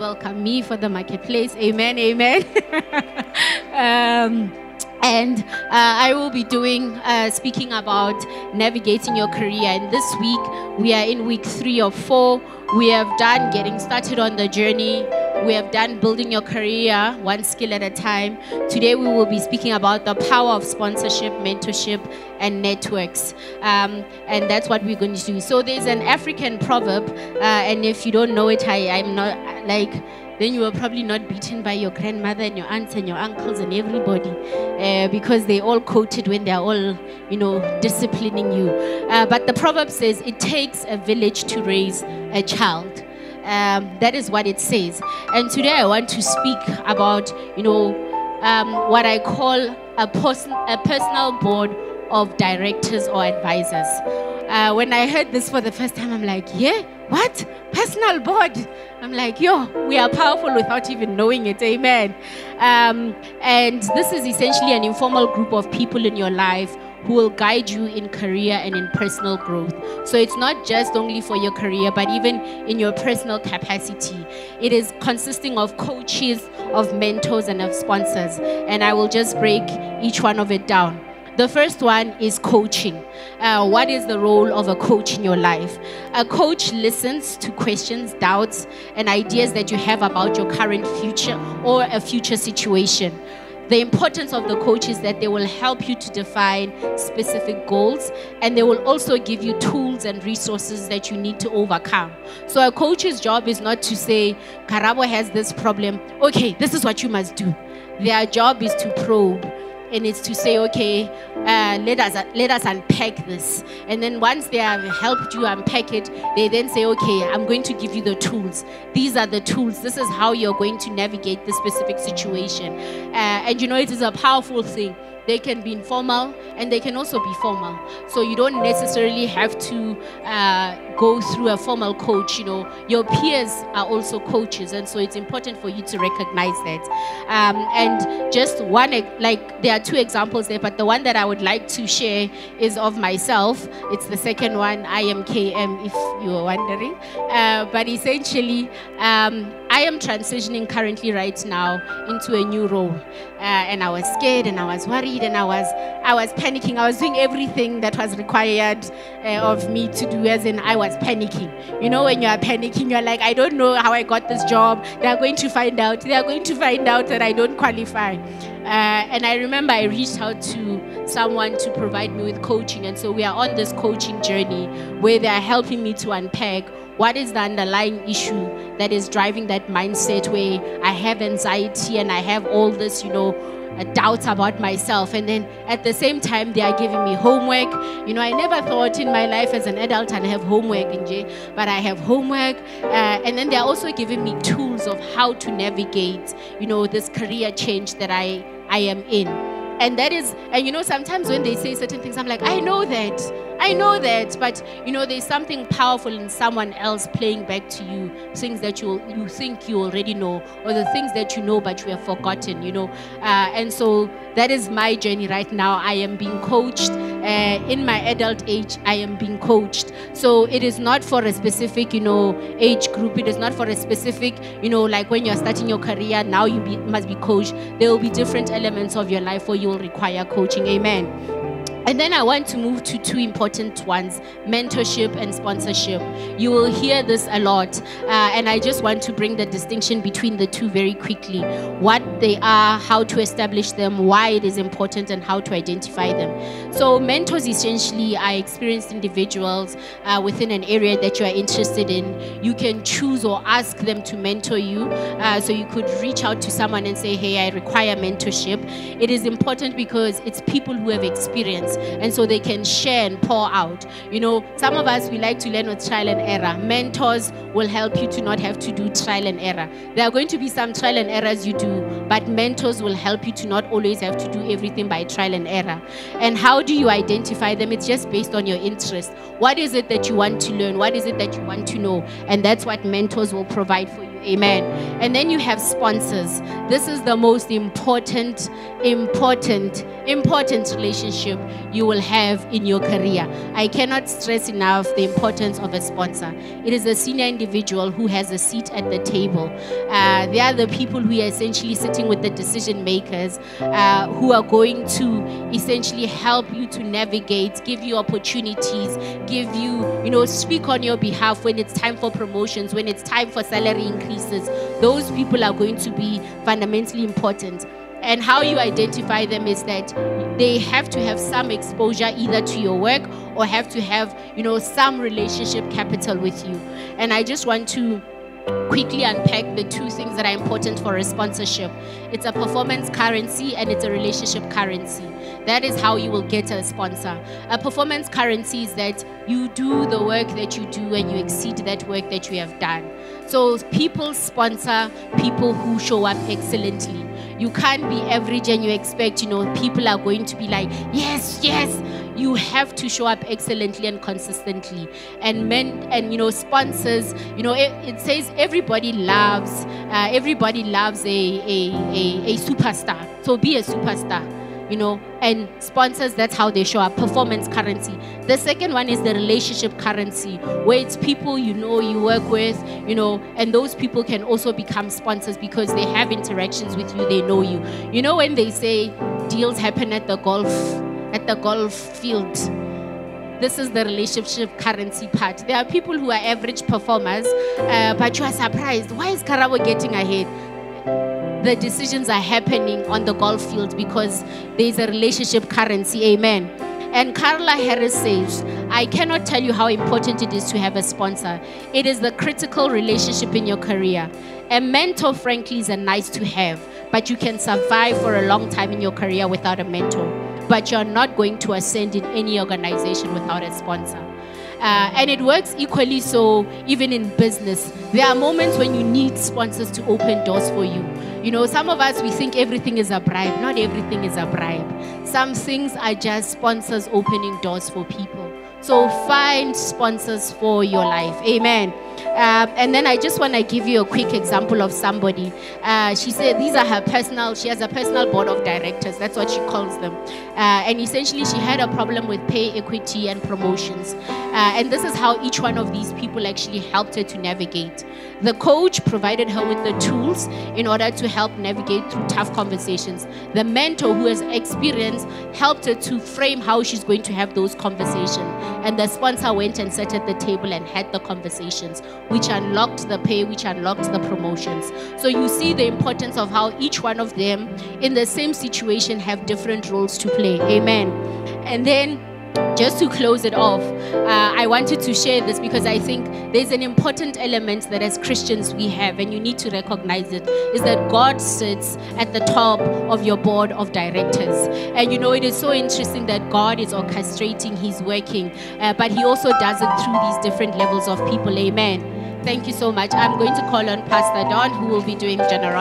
welcome me for the marketplace. Amen, amen. And I will be speaking about navigating your career. And this week, we are in week 3 of 4. We have done getting started on the journey. We have done building your career one skill at a time. Today, we will be speaking about the power of sponsorship, mentorship, and networks. And that's what we're going to do. So there's an African proverb, and if you don't know it, I'm not like... then you were probably not beaten by your grandmother and your aunts and your uncles and everybody, because they all quoted when they're all, disciplining you. But the proverb says, it takes a village to raise a child. That is what it says. And today I want to speak about, what I call a personal board of directors or advisors. When I heard this for the first time, I'm like, yeah, what? Personal board? I'm like, we are powerful without even knowing it. Amen. And this is essentially an informal group of people in your life who will guide you in career and in personal growth. So it's not just only for your career, but even in your personal capacity. It is consisting of coaches, of mentors, and of sponsors. And I will just break each one of it down. The first one is coaching. What is the role of a coach in your life? A coach listens to questions, doubts, and ideas that you have about your current future or a future situation. The importance of the coach is that they will help you to define specific goals, and they will also give you tools and resources that you need to overcome. So a coach's job is not to say, Karabo has this problem, okay, this is what you must do. Their job is to probe. And it's to say, okay, let us unpack this. And then once they have helped you unpack it, they then say, okay, I'm going to give you the tools. These are the tools. This is how you're going to navigate the specific situation. And it is a powerful thing. They can be informal and they can also be formal. So you don't necessarily have to go through a formal coach. Your peers are also coaches, and so it's important for you to recognize that. And just one, there are 2 examples there, but the one that I would like to share is of myself. It's the second one, I am KM, if you were wondering. But essentially, I am transitioning currently right now into a new role. And I was scared and I was worried and I was panicking. I was doing everything that was required of me to do, as in I was panicking. When you are panicking, you're like, I don't know how I got this job. They are going to find out. They are going to find out that I don't qualify. And I remember I reached out to someone to provide me with coaching. And so we are on this coaching journey where they are helping me to unpack what is the underlying issue that is driving that mindset where I have anxiety and I have all this, doubts about myself. And then at the same time, they are giving me homework. I never thought in my life as an adult I'd have homework, but I have homework. And then they're also giving me tools of how to navigate, this career change that I am in. And that is, and sometimes when they say certain things, I'm like, I know that, but there's something powerful in someone else playing back to you things that you think you already know, or the things that you know but you have forgotten, and so that is my journey right now. I am being coached in my adult age. I am being coached, so it is not for a specific age group. It is not for a specific like when you're starting your career now must be coached. There will be different elements of your life where you will require coaching. Amen. And then I want to move to 2 important ones, mentorship and sponsorship. You will hear this a lot, and I just want to bring the distinction between the 2 very quickly. What they are, how to establish them, why it is important, and how to identify them. So mentors essentially are experienced individuals within an area that you are interested in. You can choose or ask them to mentor you. So you could reach out to someone and say, hey, I require mentorship. It is important because it's people who have experience, and so they can share and pour out. Some of us, we like to learn with trial and error. Mentors will help you to not have to do trial and error. There are going to be some trial and errors you do, but mentors will help you to not always have to do everything by trial and error. And how do you identify them? It's just based on your interest. What is it that you want to learn? What is it that you want to know? And that's what mentors will provide for you. Amen. And then you have sponsors. This is the most important relationship you will have in your career. I cannot stress enough the importance of a sponsor. It is a senior individual who has a seat at the table. They are the people who are essentially sitting with the decision makers, who are going to essentially help you to navigate, give you opportunities, give you, speak on your behalf when it's time for promotions, when it's time for salary increases. Those people are going to be fundamentally important. And how you identify them is that they have to have some exposure either to your work or have to have, some relationship capital with you. And I just want to quickly unpack the two things that are important for a sponsorship. It's a performance currency and it's a relationship currency. That is how you will get a sponsor. A performance currency is that you do the work that you do and you exceed that work that you have done. So people sponsor people who show up excellently. You can't be average and you expect, people are going to be like, yes, yes. You have to show up excellently and consistently. And sponsors, it says everybody loves a superstar. So be a superstar. And sponsors, that's how they show up. Performance currency. The second one is the relationship currency, where it's people you work with, and those people can also become sponsors because they have interactions with you, they know you. When they say deals happen at the golf field, this is the relationship currency part. There are people who are average performers, but you are surprised. Why is Karabo getting ahead? The decisions are happening on the golf field because there's a relationship currency. Amen. And Carla Harris says, I cannot tell you how important it is to have a sponsor. It is the critical relationship in your career. A mentor, frankly, is a nice to have, but you can survive for a long time in your career without a mentor. But you're not going to ascend in any organization without a sponsor. And it works equally so even in business. There are moments when you need sponsors to open doors for you. Some of us, we think everything is a bribe. Not everything is a bribe. Some things are just sponsors opening doors for people. So find sponsors for your life. Amen. And then I just want to give you a quick example of somebody. She said she has a personal board of directors. That's what she calls them. And essentially she had a problem with pay equity and promotions. And this is how each one of these people actually helped her to navigate. The coach provided her with the tools in order to help navigate through tough conversations. The mentor who has experience helped her to frame how she's going to have those conversations. And the sponsor went and sat at the table and had the conversations, which unlocked the pay, which unlocked the promotions. So you see the importance of how each one of them in the same situation have different roles to play. Amen. And then just to close it off, I wanted to share this because I think there's an important element that as Christians we have, and you need to recognize it, is that God sits at the top of your board of directors. And it is so interesting that God is orchestrating, He's working, but He also does it through these different levels of people. Amen. Thank you so much. I'm going to call on Pastor Don, who will be doing generosity.